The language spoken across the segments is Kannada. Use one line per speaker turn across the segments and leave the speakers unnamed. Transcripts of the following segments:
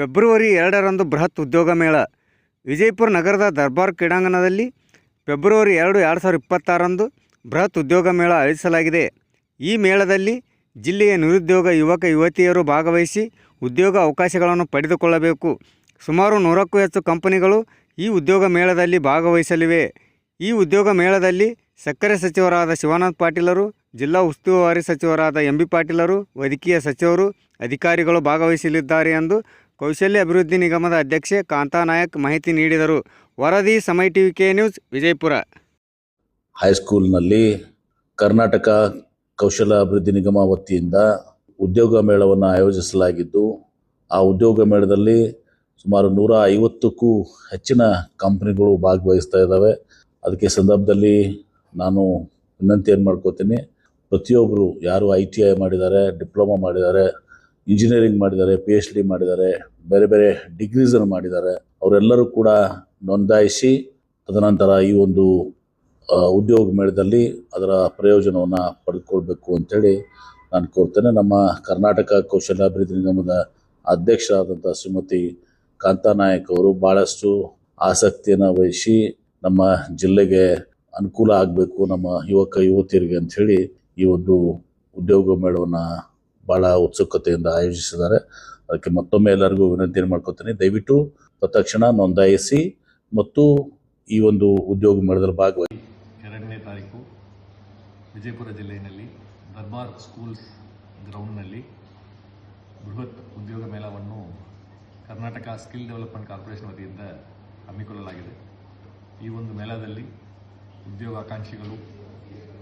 ಫೆಬ್ರವರಿ 2ರಂದು ಬೃಹತ್ ಉದ್ಯೋಗ ಮೇಳ ವಿಜಯಪುರ ನಗರದ ದರ್ಬಾರ್ ಕ್ರೀಡಾಂಗಣದಲ್ಲಿ ಫೆಬ್ರವರಿ 2, 2026ರಂದು ಬೃಹತ್ ಉದ್ಯೋಗ ಮೇಳ ಆಯೋಜಿಸಲಾಗಿದೆ. ಈ ಮೇಳದಲ್ಲಿ ಜಿಲ್ಲೆಯ ನಿರುದ್ಯೋಗ ಯುವಕ ಯುವತಿಯರು ಭಾಗವಹಿಸಿ ಉದ್ಯೋಗ ಅವಕಾಶಗಳನ್ನು ಪಡೆದುಕೊಳ್ಳಬೇಕು. ಸುಮಾರು 100ಕ್ಕೂ ಹೆಚ್ಚು ಕಂಪನಿಗಳು ಈ ಉದ್ಯೋಗ ಮೇಳದಲ್ಲಿ ಭಾಗವಹಿಸಲಿವೆ. ಈ ಉದ್ಯೋಗ ಮೇಳದಲ್ಲಿ ಸಕ್ಕರೆ ಸಚಿವರಾದ ಶಿವಾನಂದ ಪಾಟೀಲರು, ಜಿಲ್ಲಾ ಉಸ್ತುವಾರಿ ಸಚಿವರಾದ ಎಂ ಬಿ ಪಾಟೀಲರು, ವೈದ್ಯಕೀಯ ಸಚಿವರು, ಅಧಿಕಾರಿಗಳು ಭಾಗವಹಿಸಲಿದ್ದಾರೆ ಎಂದು ಕೌಶಲ್ಯ ಅಭಿವೃದ್ಧಿ ನಿಗಮದ ಅಧ್ಯಕ್ಷೆ ಕಾಂತಾ ನಾಯಕ್ ಮಾಹಿತಿ ನೀಡಿದರು. ವರದಿ Samaya TV K news Vijayapura.
ಹೈಸ್ಕೂಲ್ನಲ್ಲಿ ಕರ್ನಾಟಕ ಕೌಶಲ್ಯ ಅಭಿವೃದ್ಧಿ ನಿಗಮ ವತಿಯಿಂದ ಉದ್ಯೋಗ ಮೇಳವನ್ನು ಆಯೋಜಿಸಲಾಗಿದ್ದು, ಆ ಉದ್ಯೋಗ ಮೇಳದಲ್ಲಿ ಸುಮಾರು 150ಕ್ಕೂ ಹೆಚ್ಚಿನ ಕಂಪನಿಗಳು ಭಾಗವಹಿಸ್ತಾ ಇದ್ದಾವೆ. ಅದಕ್ಕೆ ಸಂದರ್ಭದಲ್ಲಿ ನಾನು ವಿನಂತಿಯನ್ನು ಮಾಡ್ಕೋತೀನಿ, ಪ್ರತಿಯೊಬ್ಬರು ಯಾರು ITI ಮಾಡಿದ್ದಾರೆ, ಡಿಪ್ಲೊಮಾ ಮಾಡಿದ್ದಾರೆ, ಇಂಜಿನಿಯರಿಂಗ್ ಮಾಡಿದ್ದಾರೆ, PhD ಮಾಡಿದ್ದಾರೆ, ಬೇರೆ ಬೇರೆ ಡಿಗ್ರೀಸನ್ನು ಮಾಡಿದ್ದಾರೆ, ಅವರೆಲ್ಲರೂ ಕೂಡ ನೋಂದಾಯಿಸಿ ತದನಂತರ ಈ ಒಂದು ಉದ್ಯೋಗ ಮೇಳದಲ್ಲಿ ಅದರ ಪ್ರಯೋಜನವನ್ನು ಪಡೆದುಕೊಳ್ಬೇಕು ಅಂತೇಳಿ ನಾನು ಕೋರ್ತೇನೆ. ನಮ್ಮ ಕರ್ನಾಟಕ ಕೌಶಲ್ಯ ಅಭಿವೃದ್ಧಿ ನಿಗಮದ ಅಧ್ಯಕ್ಷರಾದಂಥ ಶ್ರೀಮತಿ ಕಾಂತಾ ನಾಯಕ್ ಅವರು ಭಾಳಷ್ಟು ಆಸಕ್ತಿಯನ್ನು ವಹಿಸಿ ನಮ್ಮ ಜಿಲ್ಲೆಗೆ ಅನುಕೂಲ ಆಗಬೇಕು, ನಮ್ಮ ಯುವಕ ಯುವತಿಯರಿಗೆ ಅಂಥೇಳಿ ಈ ಒಂದು ಉದ್ಯೋಗ ಮೇಳವನ್ನು ಭಾಳ ಉತ್ಸುಕತೆಯಿಂದ ಆಯೋಜಿಸಿದ್ದಾರೆ. ಅದಕ್ಕೆ ಮತ್ತೊಮ್ಮೆ ಎಲ್ಲರಿಗೂ ವಿನಂತಿಯನ್ನು ಮಾಡ್ಕೊತೀನಿ, ದಯವಿಟ್ಟು ತಕ್ಷಣ ನೋಂದಾಯಿಸಿ ಮತ್ತು ಈ ಒಂದು ಉದ್ಯೋಗ ಮೇಳದಲ್ಲಿ ಭಾಗವಹಿಸಿ.
2ನೇ ತಾರೀಕು ವಿಜಯಪುರ ಜಿಲ್ಲೆಯಲ್ಲಿ ದರ್ಬಾರ್ ಸ್ಕೂಲ್ಸ್ ಗ್ರೌಂಡ್ನಲ್ಲಿ ಬೃಹತ್ ಉದ್ಯೋಗ ಮೇಳವನ್ನು ಕರ್ನಾಟಕ ಸ್ಕಿಲ್ ಡೆವಲಪ್ಮೆಂಟ್ ಕಾರ್ಪೊರೇಷನ್ ವತಿಯಿಂದ ಹಮ್ಮಿಕೊಳ್ಳಲಾಗಿದೆ. ಈ ಒಂದು ಮೇಳದಲ್ಲಿ ಉದ್ಯೋಗಾಕಾಂಕ್ಷಿಗಳು,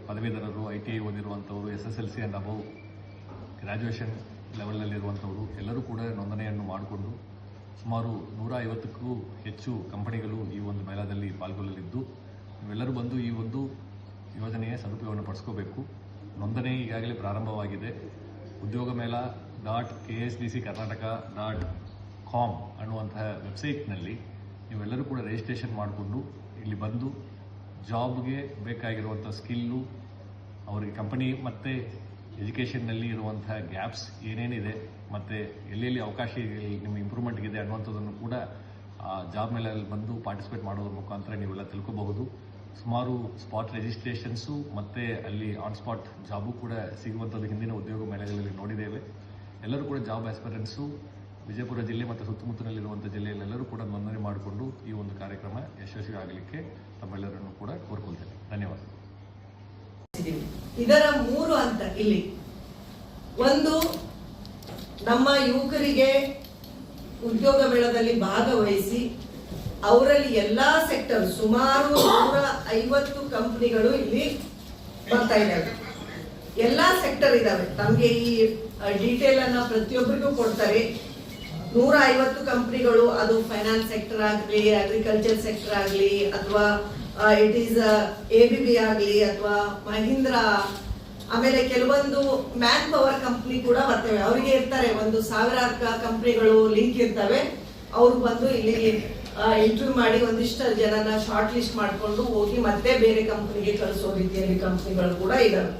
ಪದವೀಧರರು, ITI ಓದಿರುವಂಥವರು, SSLC ಆ್ಯಂಡ್ ಅಬೌವ್ ಗ್ರ್ಯಾಜುಯೇಷನ್ ಲೆವೆಲ್ನಲ್ಲಿರುವಂಥವರು ಎಲ್ಲರೂ ಕೂಡ ನೋಂದಣಿಯನ್ನು ಮಾಡಿಕೊಂಡು ಸುಮಾರು 150ಕ್ಕೂ ಹೆಚ್ಚು ಕಂಪನಿಗಳು ಈ ಒಂದು ಮೇಳದಲ್ಲಿ ಪಾಲ್ಗೊಳ್ಳಲಿದ್ದು, ನೀವೆಲ್ಲರೂ ಬಂದು ಈ ಒಂದು ಯೋಜನೆಯ ಸದುಪಯೋಗವನ್ನು ಪಡಿಸ್ಕೋಬೇಕು. ನೋಂದಣಿ ಈಗಾಗಲೇ ಪ್ರಾರಂಭವಾಗಿದೆ. ಉದ್ಯೋಗ ಮೇಳ .KSDCKarnataka.com ಅನ್ನುವಂತಹ ವೆಬ್ಸೈಟ್ನಲ್ಲಿ ನೀವೆಲ್ಲರೂ ಕೂಡ ರಿಜಿಸ್ಟ್ರೇಷನ್ ಮಾಡಿಕೊಂಡು ಇಲ್ಲಿ ಬಂದು ಜಾಬ್ಗೆ ಬೇಕಾಗಿರುವಂಥ ಸ್ಕಿಲ್ಲು, ಅವರಿಗೆ ಕಂಪನಿ ಮತ್ತು ಎಜುಕೇಷನ್ನಲ್ಲಿ ಇರುವಂತಹ ಗ್ಯಾಪ್ಸ್ ಏನೇನಿದೆ ಮತ್ತು ಎಲ್ಲೆಲ್ಲಿ ಅವಕಾಶ ನಿಮ್ಮ ಇಂಪ್ರೂವ್ಮೆಂಟ್ಗಿದೆ ಅನ್ನುವಂಥದ್ದನ್ನು ಕೂಡ ಜಾಬ್ ಮೇಳಲ್ಲಿ ಬಂದು ಪಾರ್ಟಿಸಿಪೇಟ್ ಮಾಡೋದ್ರ ಮುಖಾಂತರ ನೀವೆಲ್ಲ ತಿಳ್ಕೋಬಹುದು. ಸುಮಾರು ಸ್ಪಾಟ್ ರಿಜಿಸ್ಟ್ರೇಷನ್ಸು ಮತ್ತು ಅಲ್ಲಿ ಆನ್ ಸ್ಪಾಟ್ ಜಾಬು ಕೂಡ ಸಿಗುವಂಥದ್ದು ಹಿಂದಿನ ಉದ್ಯೋಗ ಮೇಳಗಳಲ್ಲಿ ನೋಡಿದ್ದೇವೆ. ಎಲ್ಲರೂ ಕೂಡ ಜಾಬ್ ಆಸ್ಪಿರೆಂಟ್ಸು ವಿಜಯಪುರ ಜಿಲ್ಲೆ ಮತ್ತು ಸುತ್ತಮುತ್ತಲಿರುವಂಥ ಜಿಲ್ಲೆಯಲ್ಲೆಲ್ಲರೂ ಕೂಡ ನೋಂದಣಿ ಮಾಡಿಕೊಂಡು ಈ ಒಂದು ಕಾರ್ಯಕ್ರಮ ಯಶಸ್ವಿ ಆಗಲಿಕ್ಕೆ ತಮ್ಮೆಲ್ಲರನ್ನು ಕೂಡ ಕೋರ್ಕೊಳ್ತೇನೆ. ಧನ್ಯವಾದ.
ಇದರ 3 ಹಂತ ಇಲ್ಲಿ. ಒಂದು, ನಮ್ಮ ಯುವಕರಿಗೆ ಉದ್ಯೋಗ ಮೇಳದಲ್ಲಿ ಭಾಗವಹಿಸಿ ಅವರಲ್ಲಿ ಎಲ್ಲಾ ಸೆಕ್ಟರ್ ಸುಮಾರು 150 ಕಂಪನಿಗಳು ಇಲ್ಲಿ ಬರ್ತಾ ಇದ್ದಾವೆ. ಎಲ್ಲಾ ಸೆಕ್ಟರ್ ಇದಾವೆ. ತಮಗೆ ಈ ಡೀಟೇಲ್ ಅನ್ನ ಪ್ರತಿಯೊಬ್ಬರಿಗೂ ಕೊಡ್ತಾರೆ. 150 ಕಂಪನಿಗಳು, ಅದು ಫೈನಾನ್ಸ್ ಸೆಕ್ಟರ್ ಆಗಲಿ, ಅಗ್ರಿಕಲ್ಚರ್ ಸೆಕ್ಟರ್ ಆಗಲಿ, ಅಥವಾ ಇಟ್ ಈಸ್ ABB ಆಗಲಿ, ಅಥವಾ ಮಹೀಂದ್ರ, ಆಮೇಲೆ ಕೆಲವೊಂದು ಮ್ಯಾನ್ ಪವರ್ ಕಂಪನಿ ಕೂಡ ಬರ್ತವೆ. ಅವರಿಗೆ ಇರ್ತಾರೆ 1,000 ಕಂಪನಿಗಳು ಲಿಂಕ್ ಇರ್ತವೆ. ಅವ್ರು ಬಂದು ಇಲ್ಲಿ ಇಂಟರ್ವ್ಯೂ ಮಾಡಿ ಒಂದಿಷ್ಟು ಜನನ ಶಾರ್ಟ್ ಲಿಸ್ಟ್ ಮಾಡಿಕೊಂಡು ಹೋಗಿ ಮತ್ತೆ ಬೇರೆ ಕಂಪನಿಗೆ ಕಳಿಸೋ ರೀತಿಯಲ್ಲಿ ಕಂಪನಿಗಳು ಕೂಡ ಇದಾವೆ.